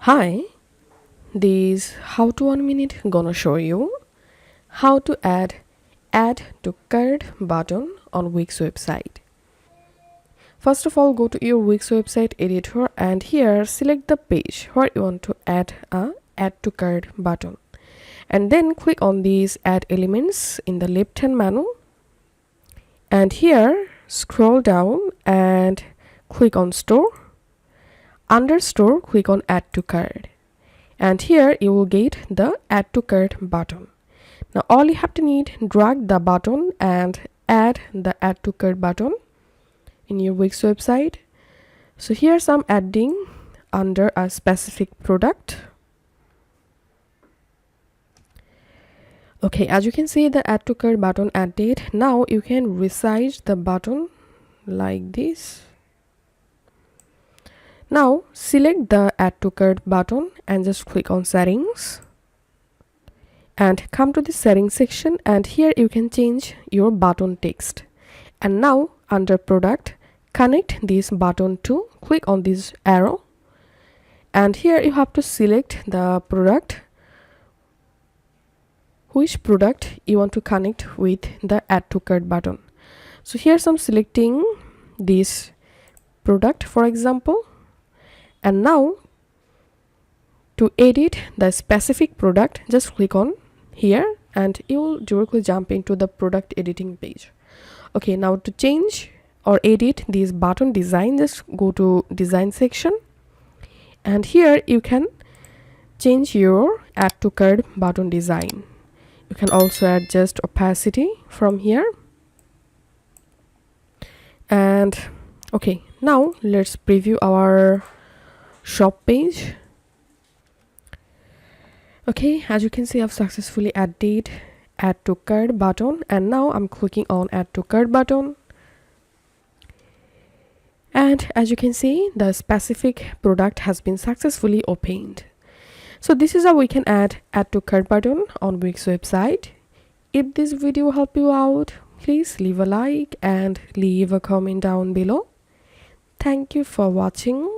Hi, this how to 1 minute gonna show you how to add to cart button on Wix website. First of all, go to your Wix website editor and here select the page where you want to add a add to cart button, and then click on these add elements in the left hand menu, and here scroll down and click on store. Under store, click on add to cart, and here you will get the add to cart button. Now all you have to need, drag the button and add the add to cart button in your Wix website. So here's I'm adding under a specific product. Okay, as you can see, the add to cart button added. Now you can resize the button like this. Now select the add to cart button and just click on settings and come to the settings section, and here you can change your button text. And now under product, connect this button to click on this arrow, and here you have to select the product, which product you want to connect with the add to cart button. So here's I'm selecting this product for example, and now to edit the specific product, just click on here and you will directly jump into the product editing page. Okay, now to change or edit this button design, just go to design section, and here you can change your add to cart button design. You can also adjust opacity from here. And okay, now let's preview our shop page. Okay, as you can see, I've successfully added add to cart button, and now I'm clicking on add to cart button, and as you can see, the specific product has been successfully opened. So this is how we can add to cart button on Wix website. If this video helped you out, please leave a like and leave a comment down below. Thank you for watching.